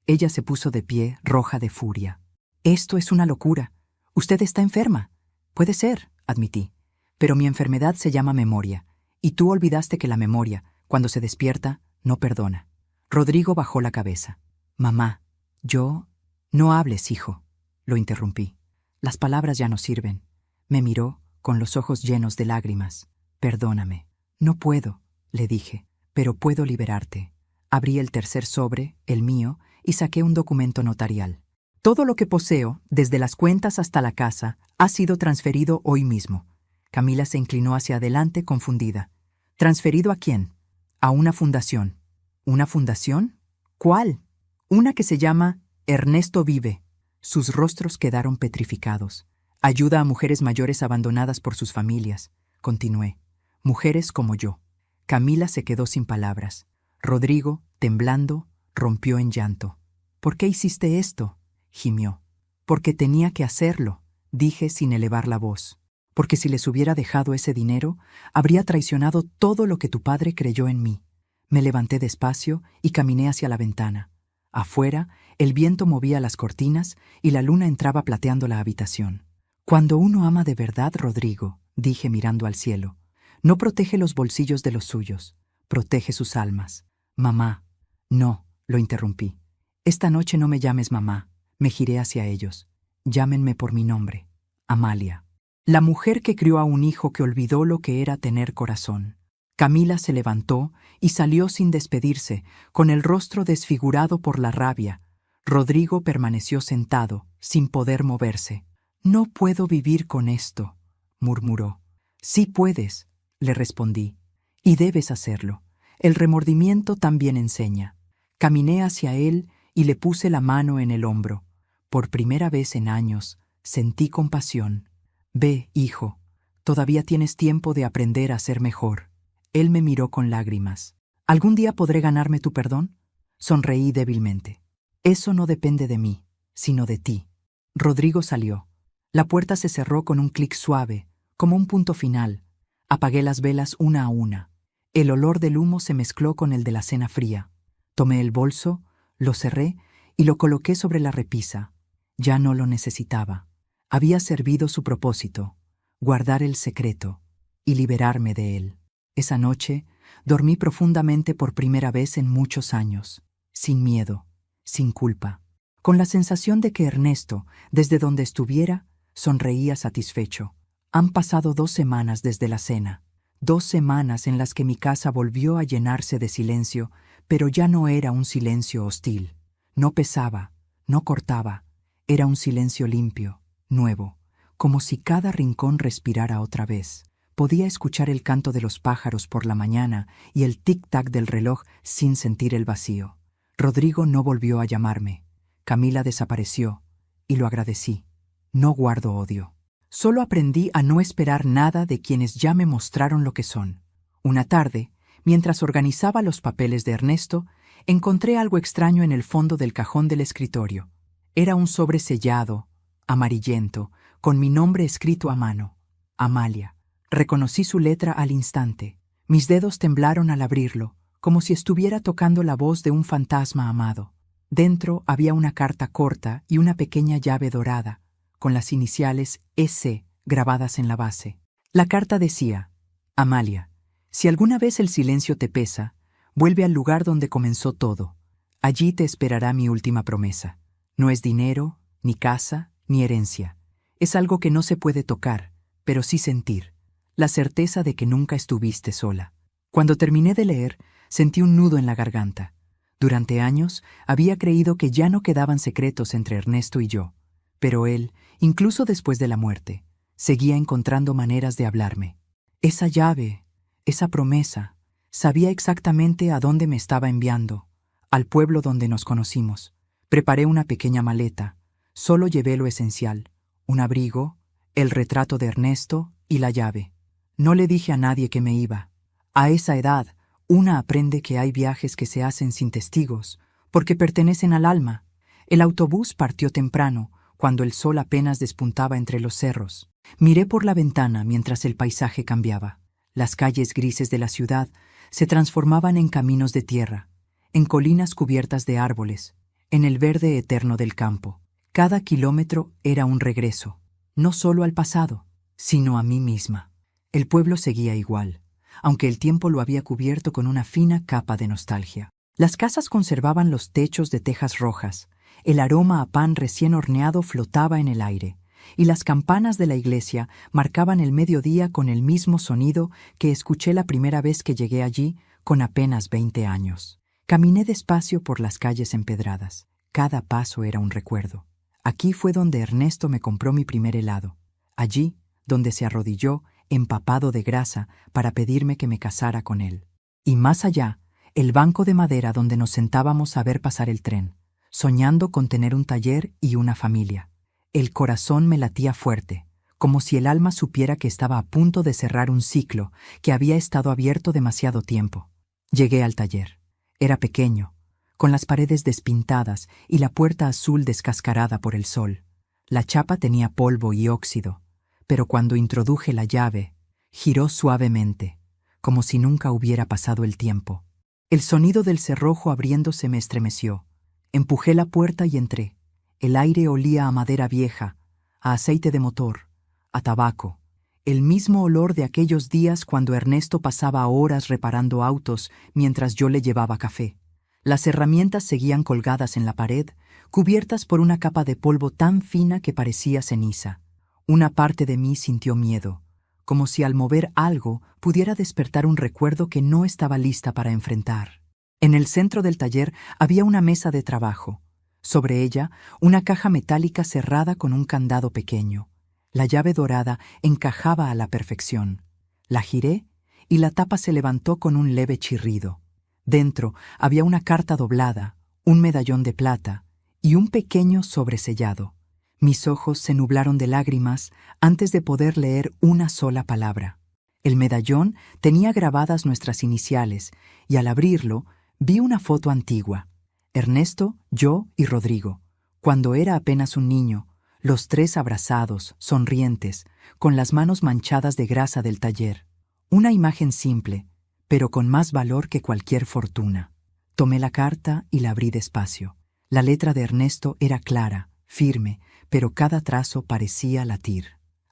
Ella se puso de pie, roja de furia. «Esto es una locura. Usted está enferma». «Puede ser», admití, «pero mi enfermedad se llama memoria, y tú olvidaste que la memoria, cuando se despierta, no perdona». Rodrigo bajó la cabeza. «Mamá, yo...» «No hables, hijo», lo interrumpí. «Las palabras ya no sirven». Me miró, con los ojos llenos de lágrimas. «Perdóname». «No puedo», le dije, «pero puedo liberarte». Abrí el tercer sobre, el mío, y saqué un documento notarial. «Todo lo que poseo, desde las cuentas hasta la casa, ha sido transferido hoy mismo». Camila se inclinó hacia adelante, confundida. «¿Transferido a quién?» «A una fundación». ¿Una fundación? ¿Cuál?» «Una que se llama Ernesto Vive». Sus rostros quedaron petrificados. «Ayuda a mujeres mayores abandonadas por sus familias», continué. «Mujeres como yo». Camila se quedó sin palabras. Rodrigo, temblando, rompió en llanto. «¿Por qué hiciste esto?», gimió. «Porque tenía que hacerlo», dije sin elevar la voz. «Porque si les hubiera dejado ese dinero, habría traicionado todo lo que tu padre creyó en mí». Me levanté despacio y caminé hacia la ventana. Afuera, el viento movía las cortinas y la luna entraba plateando la habitación. Cuando uno ama de verdad, Rodrigo, dije mirando al cielo, no protege los bolsillos de los suyos, protege sus almas. Mamá. No, lo interrumpí. Esta noche no me llames mamá, me giré hacia ellos. Llámenme por mi nombre, Amalia. La mujer que crió a un hijo que olvidó lo que era tener corazón. Camila se levantó y salió sin despedirse, con el rostro desfigurado por la rabia. Rodrigo permaneció sentado, sin poder moverse. No puedo vivir con esto, murmuró. Sí puedes, le respondí, y debes hacerlo. El remordimiento también enseña. Caminé hacia él y le puse la mano en el hombro. Por primera vez en años, sentí compasión. Ve, hijo, todavía tienes tiempo de aprender a ser mejor. Él me miró con lágrimas. ¿Algún día podré ganarme tu perdón? Sonreí débilmente. Eso no depende de mí, sino de ti. Rodrigo salió. La puerta se cerró con un clic suave, como un punto final. Apagué las velas una a una. El olor del humo se mezcló con el de la cena fría. Tomé el bolso, lo cerré y lo coloqué sobre la repisa. Ya no lo necesitaba. Había servido su propósito, guardar el secreto y liberarme de él. Esa noche dormí profundamente por primera vez en muchos años, sin miedo, sin culpa, con la sensación de que Ernesto, desde donde estuviera, sonreía satisfecho. Han pasado 2 semanas desde la cena, 2 semanas en las que mi casa volvió a llenarse de silencio, pero ya no era un silencio hostil. No pesaba, no cortaba, era un silencio limpio, nuevo, como si cada rincón respirara otra vez. Podía escuchar el canto de los pájaros por la mañana y el tic-tac del reloj sin sentir el vacío. Rodrigo no volvió a llamarme. Camila desapareció, y lo agradecí. No guardo odio. Solo aprendí a no esperar nada de quienes ya me mostraron lo que son. Una tarde, mientras organizaba los papeles de Ernesto, encontré algo extraño en el fondo del cajón del escritorio. Era un sobre sellado, amarillento, con mi nombre escrito a mano, Amalia. Reconocí su letra al instante. Mis dedos temblaron al abrirlo, como si estuviera tocando la voz de un fantasma amado. Dentro había una carta corta y una pequeña llave dorada, con las iniciales S grabadas en la base. La carta decía: Amalia, si alguna vez el silencio te pesa, vuelve al lugar donde comenzó todo. Allí te esperará mi última promesa. No es dinero, ni casa, ni herencia. Es algo que no se puede tocar, pero sí sentir. La certeza de que nunca estuviste sola. Cuando terminé de leer, sentí un nudo en la garganta. Durante años había creído que ya no quedaban secretos entre Ernesto y yo, pero él, incluso después de la muerte, seguía encontrando maneras de hablarme. Esa llave, esa promesa, sabía exactamente a dónde me estaba enviando, al pueblo donde nos conocimos. Preparé una pequeña maleta, solo llevé lo esencial, un abrigo, el retrato de Ernesto y la llave. No le dije a nadie que me iba. A esa edad, una aprende que hay viajes que se hacen sin testigos, porque pertenecen al alma. El autobús partió temprano, cuando el sol apenas despuntaba entre los cerros. Miré por la ventana mientras el paisaje cambiaba. Las calles grises de la ciudad se transformaban en caminos de tierra, en colinas cubiertas de árboles, en el verde eterno del campo. Cada kilómetro era un regreso, no solo al pasado, sino a mí misma. El pueblo seguía igual, aunque el tiempo lo había cubierto con una fina capa de nostalgia. Las casas conservaban los techos de tejas rojas, el aroma a pan recién horneado flotaba en el aire, y las campanas de la iglesia marcaban el mediodía con el mismo sonido que escuché la primera vez que llegué allí con apenas 20 años. Caminé despacio por las calles empedradas. Cada paso era un recuerdo. Aquí fue donde Ernesto me compró mi primer helado. Allí, donde se arrodilló, empapado de grasa, para pedirme que me casara con él. Y más allá, el banco de madera donde nos sentábamos a ver pasar el tren, soñando con tener un taller y una familia. El corazón me latía fuerte, como si el alma supiera que estaba a punto de cerrar un ciclo que había estado abierto demasiado tiempo. Llegué al taller. Era pequeño, con las paredes despintadas y la puerta azul descascarada por el sol. La chapa tenía polvo y óxido, pero cuando introduje la llave, giró suavemente, como si nunca hubiera pasado el tiempo. El sonido del cerrojo abriéndose me estremeció. Empujé la puerta y entré. El aire olía a madera vieja, a aceite de motor, a tabaco. El mismo olor de aquellos días cuando Ernesto pasaba horas reparando autos mientras yo le llevaba café. Las herramientas seguían colgadas en la pared, cubiertas por una capa de polvo tan fina que parecía ceniza. Una parte de mí sintió miedo, como si al mover algo pudiera despertar un recuerdo que no estaba lista para enfrentar. En el centro del taller había una mesa de trabajo. Sobre ella, una caja metálica cerrada con un candado pequeño. La llave dorada encajaba a la perfección. La giré y la tapa se levantó con un leve chirrido. Dentro había una carta doblada, un medallón de plata y un pequeño sobresellado. Mis ojos se nublaron de lágrimas antes de poder leer una sola palabra. El medallón tenía grabadas nuestras iniciales y al abrirlo vi una foto antigua. Ernesto, yo y Rodrigo, cuando era apenas un niño, los tres abrazados, sonrientes, con las manos manchadas de grasa del taller. Una imagen simple, pero con más valor que cualquier fortuna. Tomé la carta y la abrí despacio. La letra de Ernesto era clara, firme, pero cada trazo parecía latir.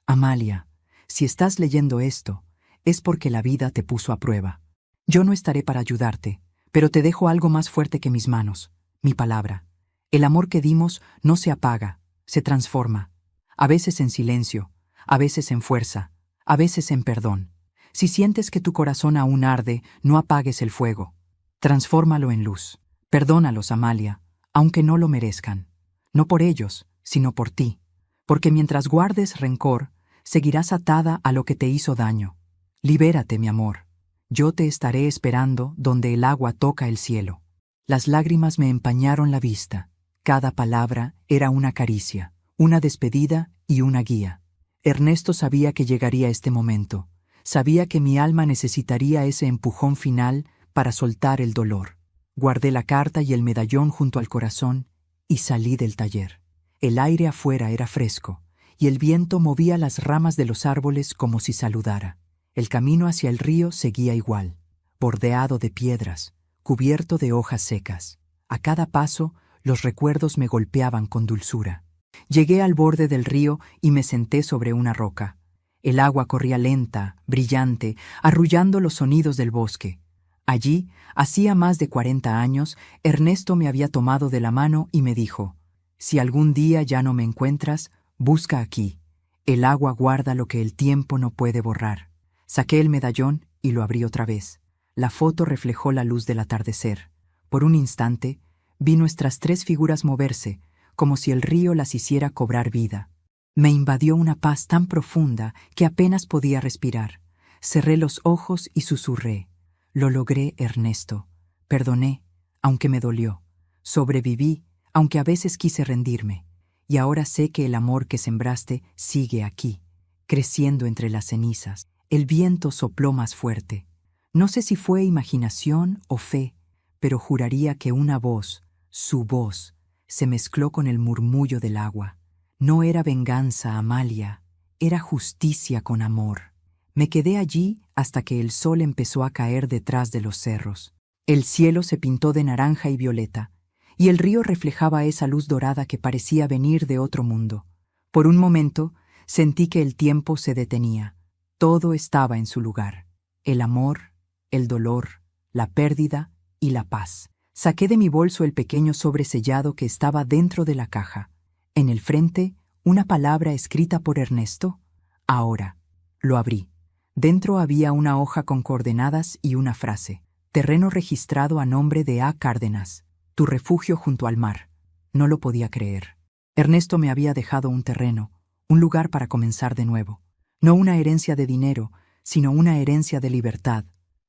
Amalia, si estás leyendo esto, es porque la vida te puso a prueba. Yo no estaré para ayudarte, pero te dejo algo más fuerte que mis manos, mi palabra. El amor que dimos no se apaga, se transforma. A veces en silencio, a veces en fuerza, a veces en perdón. Si sientes que tu corazón aún arde, no apagues el fuego. Transfórmalo en luz. Perdónalos, Amalia, aunque no lo merezcan. No por ellos, sino por ti. Porque mientras guardes rencor, seguirás atada a lo que te hizo daño. Libérate, mi amor. Yo te estaré esperando donde el agua toca el cielo. Las lágrimas me empañaron la vista. Cada palabra era una caricia, una despedida y una guía. Ernesto sabía que llegaría este momento. Sabía que mi alma necesitaría ese empujón final para soltar el dolor. Guardé la carta y el medallón junto al corazón y salí del taller. El aire afuera era fresco y el viento movía las ramas de los árboles como si saludara. El camino hacia el río seguía igual, bordeado de piedras, cubierto de hojas secas. A cada paso, los recuerdos me golpeaban con dulzura. Llegué al borde del río y me senté sobre una roca. El agua corría lenta, brillante, arrullando los sonidos del bosque. Allí, hacía más de 40 años, Ernesto me había tomado de la mano y me dijo: «Si algún día ya no me encuentras, busca aquí. El agua guarda lo que el tiempo no puede borrar». Saqué el medallón y lo abrí otra vez. La foto reflejó la luz del atardecer. Por un instante, vi nuestras tres figuras moverse, como si el río las hiciera cobrar vida. Me invadió una paz tan profunda que apenas podía respirar. Cerré los ojos y susurré: «Lo logré, Ernesto. Perdoné, aunque me dolió. Sobreviví, aunque a veces quise rendirme. Y ahora sé que el amor que sembraste sigue aquí, creciendo entre las cenizas». El viento sopló más fuerte. No sé si fue imaginación o fe, pero juraría que una voz, su voz, se mezcló con el murmullo del agua. No era venganza, Amalia, era justicia con amor. Me quedé allí hasta que el sol empezó a caer detrás de los cerros. El cielo se pintó de naranja y violeta, y el río reflejaba esa luz dorada que parecía venir de otro mundo. Por un momento, sentí que el tiempo se detenía. Todo estaba en su lugar: el amor, el dolor, la pérdida y la paz. Saqué de mi bolso el pequeño sobresellado que estaba dentro de la caja. En el frente, una palabra escrita por Ernesto: «Ahora». Lo abrí. Dentro había una hoja con coordenadas y una frase: «Terreno registrado a nombre de A. Cárdenas, tu refugio junto al mar». No lo podía creer. Ernesto me había dejado un terreno, un lugar para comenzar de nuevo. No una herencia de dinero, sino una herencia de libertad.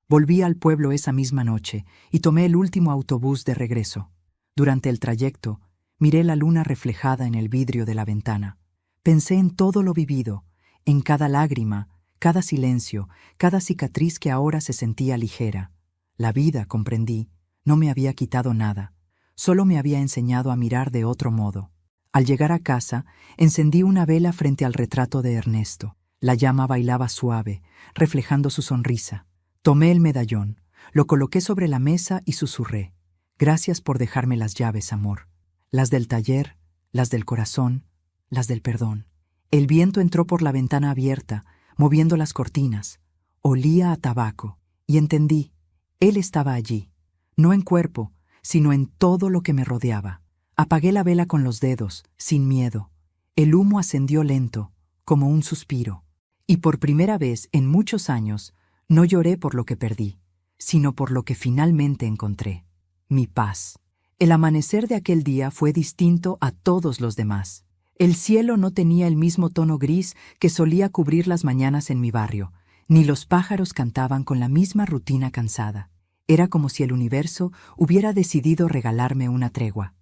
Volví al pueblo esa misma noche y tomé el último autobús de regreso. Durante el trayecto, miré la luna reflejada en el vidrio de la ventana. Pensé en todo lo vivido, en cada lágrima, cada silencio, cada cicatriz que ahora se sentía ligera. La vida, comprendí, no me había quitado nada, solo me había enseñado a mirar de otro modo. Al llegar a casa, encendí una vela frente al retrato de Ernesto. La llama bailaba suave, reflejando su sonrisa. Tomé el medallón, lo coloqué sobre la mesa y susurré: Gracias por dejarme las llaves, amor. Las del taller, las del corazón, las del perdón. El viento entró por la ventana abierta, moviendo las cortinas. Olía a tabaco, y entendí. Él estaba allí, no en cuerpo, sino en todo lo que me rodeaba. Apagué la vela con los dedos, sin miedo. El humo ascendió lento, como un suspiro. Y por primera vez en muchos años, no lloré por lo que perdí, sino por lo que finalmente encontré. Mi paz. El amanecer de aquel día fue distinto a todos los demás. El cielo no tenía el mismo tono gris que solía cubrir las mañanas en mi barrio, ni los pájaros cantaban con la misma rutina cansada. Era como si el universo hubiera decidido regalarme una tregua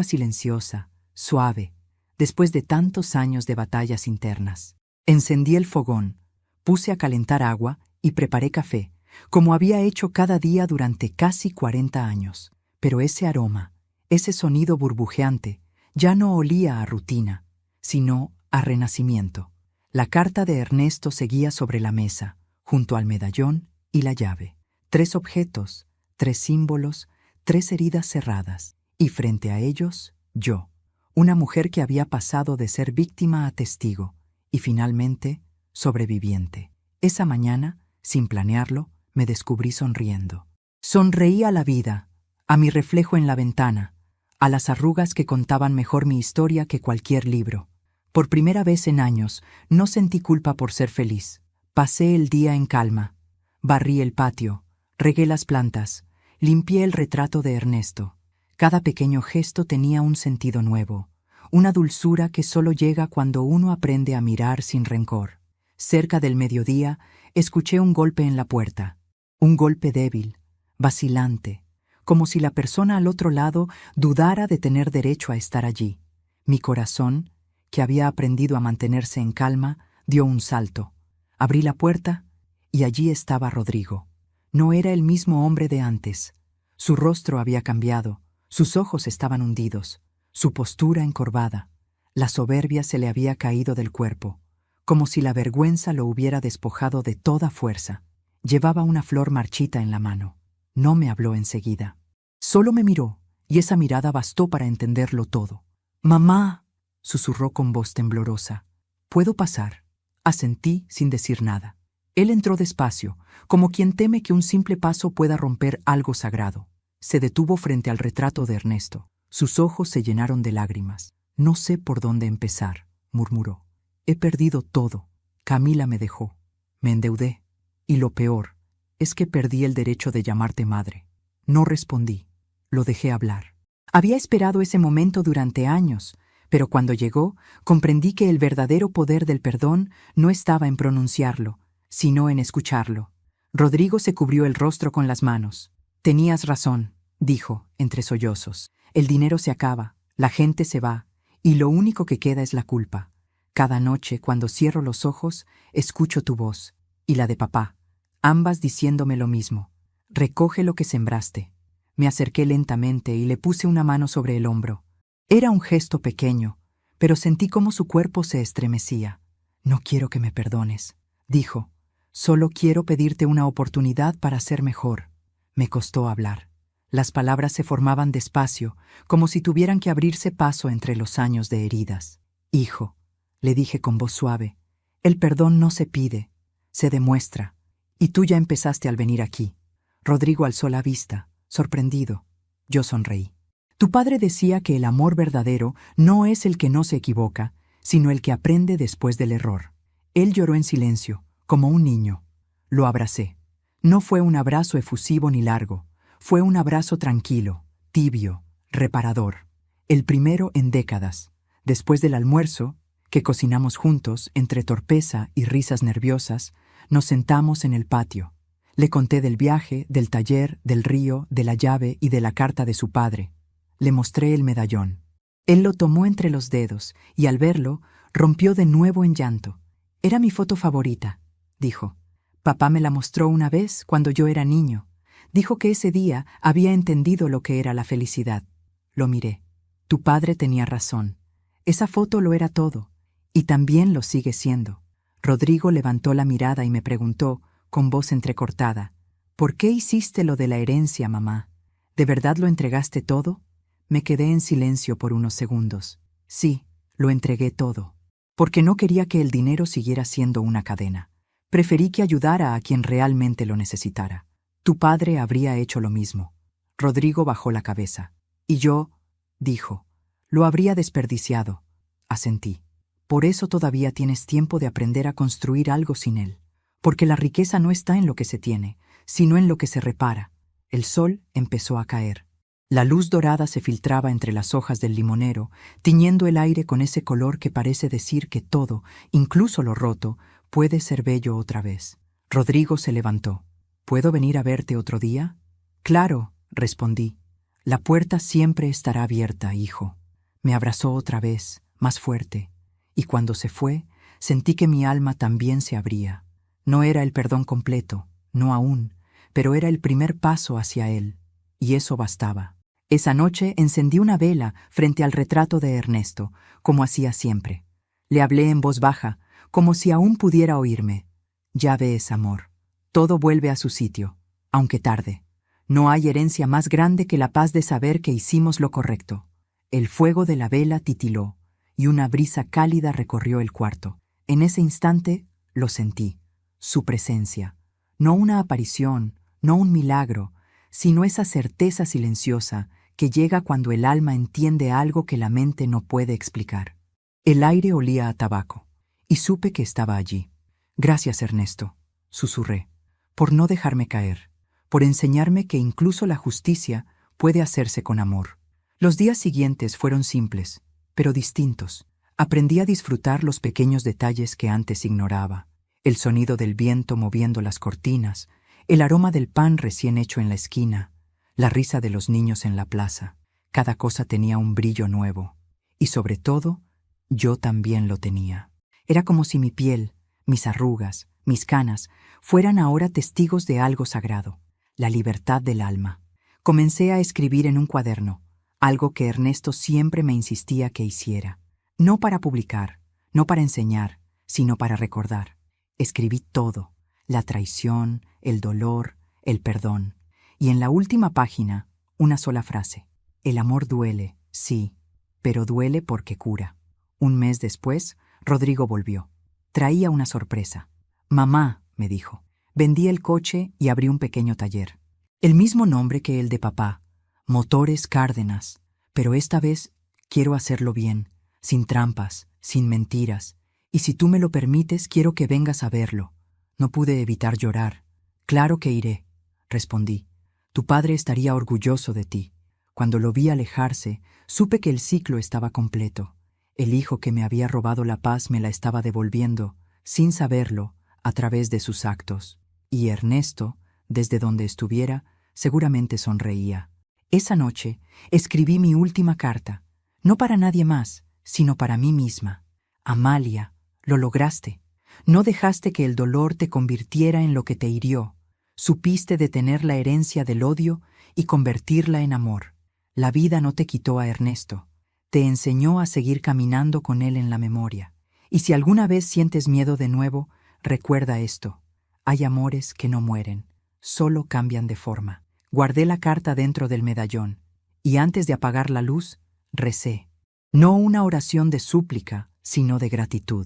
silenciosa, suave, después de tantos años de batallas internas. Encendí el fogón, puse a calentar agua y preparé café, como había hecho cada día durante casi 40 años. Pero ese aroma, ese sonido burbujeante, ya no olía a rutina, sino a renacimiento. La carta de Ernesto seguía sobre la mesa, junto al medallón y la llave. 3 objetos, 3 símbolos, 3 heridas cerradas. Y frente a ellos, yo, una mujer que había pasado de ser víctima a testigo, y finalmente, sobreviviente. Esa mañana, sin planearlo, me descubrí sonriendo. Sonreí a la vida, a mi reflejo en la ventana, a las arrugas que contaban mejor mi historia que cualquier libro. Por primera vez en años, no sentí culpa por ser feliz. Pasé el día en calma. Barrí el patio, regué las plantas, limpié el retrato de Ernesto. Cada pequeño gesto tenía un sentido nuevo, una dulzura que solo llega cuando uno aprende a mirar sin rencor. Cerca del mediodía, escuché un golpe en la puerta. Un golpe débil, vacilante, como si la persona al otro lado dudara de tener derecho a estar allí. Mi corazón, que había aprendido a mantenerse en calma, dio un salto. Abrí la puerta y allí estaba Rodrigo. No era el mismo hombre de antes. Su rostro había cambiado, sus ojos estaban hundidos, su postura encorvada. La soberbia se le había caído del cuerpo, como si la vergüenza lo hubiera despojado de toda fuerza. Llevaba una flor marchita en la mano. No me habló enseguida. Solo me miró, y esa mirada bastó para entenderlo todo. «Mamá», susurró con voz temblorosa. «¿Puedo pasar?» Asentí sin decir nada. Él entró despacio, como quien teme que un simple paso pueda romper algo sagrado. Se detuvo frente al retrato de Ernesto. Sus ojos se llenaron de lágrimas. «No sé por dónde empezar», murmuró. «He perdido todo. Camila me dejó. Me endeudé. Y lo peor es que perdí el derecho de llamarte madre». No respondí. Lo dejé hablar. Había esperado ese momento durante años, pero cuando llegó, comprendí que el verdadero poder del perdón no estaba en pronunciarlo, sino en escucharlo. Rodrigo se cubrió el rostro con las manos. «Tenías razón», dijo, entre sollozos. «El dinero se acaba, la gente se va, y lo único que queda es la culpa. Cada noche, cuando cierro los ojos, escucho tu voz, y la de papá, ambas diciéndome lo mismo. Recoge lo que sembraste». Me acerqué lentamente y le puse una mano sobre el hombro. Era un gesto pequeño, pero sentí cómo su cuerpo se estremecía. «No quiero que me perdones», dijo. «Solo quiero pedirte una oportunidad para ser mejor». Me costó hablar. Las palabras se formaban despacio, como si tuvieran que abrirse paso entre los años de heridas. «Hijo», le dije con voz suave, «el perdón no se pide, se demuestra. Y tú ya empezaste al venir aquí». Rodrigo alzó la vista, sorprendido. Yo sonreí. «Tu padre decía que el amor verdadero no es el que no se equivoca, sino el que aprende después del error». Él lloró en silencio, como un niño. Lo abracé. No fue un abrazo efusivo ni largo. Fue un abrazo tranquilo, tibio, reparador. El primero en décadas. Después del almuerzo, que cocinamos juntos, entre torpeza y risas nerviosas, nos sentamos en el patio. Le conté del viaje, del taller, del río, de la llave y de la carta de su padre. Le mostré el medallón. Él lo tomó entre los dedos y al verlo, rompió de nuevo en llanto. «Era mi foto favorita», dijo. «Papá me la mostró una vez cuando yo era niño. Dijo que ese día había entendido lo que era la felicidad». Lo miré. «Tu padre tenía razón. Esa foto lo era todo. Y también lo sigue siendo». Rodrigo levantó la mirada y me preguntó, con voz entrecortada, «¿Por qué hiciste lo de la herencia, mamá?» ¿De verdad lo entregaste todo? Me quedé en silencio por unos segundos. Sí, lo entregué todo. Porque no quería que el dinero siguiera siendo una cadena. Preferí que ayudara a quien realmente lo necesitara. Tu padre habría hecho lo mismo. Rodrigo bajó la cabeza. Y yo, dijo, lo habría desperdiciado. Asentí. Por eso todavía tienes tiempo de aprender a construir algo sin él. Porque la riqueza no está en lo que se tiene, sino en lo que se repara. El sol empezó a caer. La luz dorada se filtraba entre las hojas del limonero, tiñendo el aire con ese color que parece decir que todo, incluso lo roto, puede ser bello otra vez. Rodrigo se levantó. ¿Puedo venir a verte otro día? Claro, respondí. La puerta siempre estará abierta, hijo. Me abrazó otra vez, más fuerte, y cuando se fue, sentí que mi alma también se abría. No era el perdón completo, no aún, pero era el primer paso hacia él, y eso bastaba. Esa noche encendí una vela frente al retrato de Ernesto, como hacía siempre. Le hablé en voz baja, como si aún pudiera oírme. Ya ves, amor, todo vuelve a su sitio, aunque tarde. No hay herencia más grande que la paz de saber que hicimos lo correcto. El fuego de la vela titiló, y una brisa cálida recorrió el cuarto. En ese instante lo sentí, su presencia. No una aparición, no un milagro, sino esa certeza silenciosa que llega cuando el alma entiende algo que la mente no puede explicar. El aire olía a tabaco, y supe que estaba allí. Gracias, Ernesto, susurré, por no dejarme caer, por enseñarme que incluso la justicia puede hacerse con amor. Los días siguientes fueron simples, pero distintos. Aprendí a disfrutar los pequeños detalles que antes ignoraba. El sonido del viento moviendo las cortinas, el aroma del pan recién hecho en la esquina, la risa de los niños en la plaza. Cada cosa tenía un brillo nuevo. Y sobre todo, yo también lo tenía. Era como si mi piel, mis arrugas, mis canas, fueran ahora testigos de algo sagrado, la libertad del alma. Comencé a escribir en un cuaderno, algo que Ernesto siempre me insistía que hiciera. No para publicar, no para enseñar, sino para recordar. Escribí todo, la traición, el dolor, el perdón. Y en la última página, una sola frase. El amor duele, sí, pero duele porque cura. Un mes después, Rodrigo volvió. Traía una sorpresa. Mamá, me dijo. Vendí el coche y abrí un pequeño taller. El mismo nombre que el de papá, Motores Cárdenas, pero esta vez quiero hacerlo bien, sin trampas, sin mentiras, y si tú me lo permites quiero que vengas a verlo. No pude evitar llorar. Claro que iré, respondí. Tu padre estaría orgulloso de ti. Cuando lo vi alejarse, supe que el ciclo estaba completo. El hijo que me había robado la paz me la estaba devolviendo, sin saberlo, a través de sus actos. Y Ernesto, desde donde estuviera, seguramente sonreía. Esa noche escribí mi última carta, no para nadie más, sino para mí misma. Amalia, lo lograste. No dejaste que el dolor te convirtiera en lo que te hirió. Supiste detener la herencia del odio y convertirla en amor. La vida no te quitó a Ernesto. Te enseñó a seguir caminando con él en la memoria. Y si alguna vez sientes miedo de nuevo, recuerda esto. Hay amores que no mueren, solo cambian de forma. Guardé la carta dentro del medallón, y antes de apagar la luz, recé. No una oración de súplica, sino de gratitud.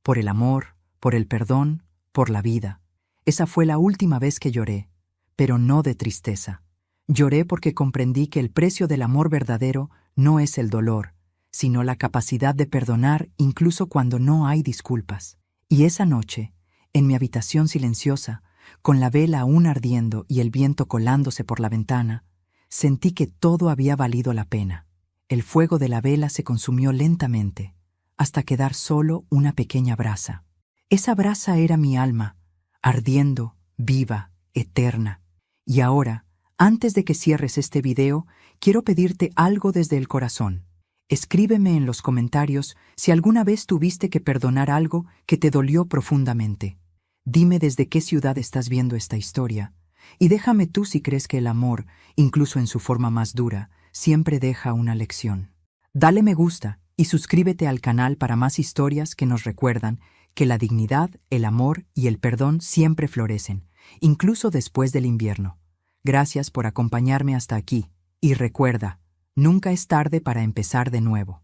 Por el amor, por el perdón, por la vida. Esa fue la última vez que lloré, pero no de tristeza. Lloré porque comprendí que el precio del amor verdadero no es el dolor, sino la capacidad de perdonar incluso cuando no hay disculpas. Y esa noche, en mi habitación silenciosa, con la vela aún ardiendo y el viento colándose por la ventana, sentí que todo había valido la pena. El fuego de la vela se consumió lentamente, hasta quedar solo una pequeña brasa. Esa brasa era mi alma, ardiendo, viva, eterna. Y ahora, antes de que cierres este video, quiero pedirte algo desde el corazón. Escríbeme en los comentarios si alguna vez tuviste que perdonar algo que te dolió profundamente. Dime desde qué ciudad estás viendo esta historia, y déjame tú si crees que el amor, incluso en su forma más dura, siempre deja una lección. Dale me gusta y suscríbete al canal para más historias que nos recuerdan que la dignidad, el amor y el perdón siempre florecen, incluso después del invierno. Gracias por acompañarme hasta aquí. Y recuerda, nunca es tarde para empezar de nuevo.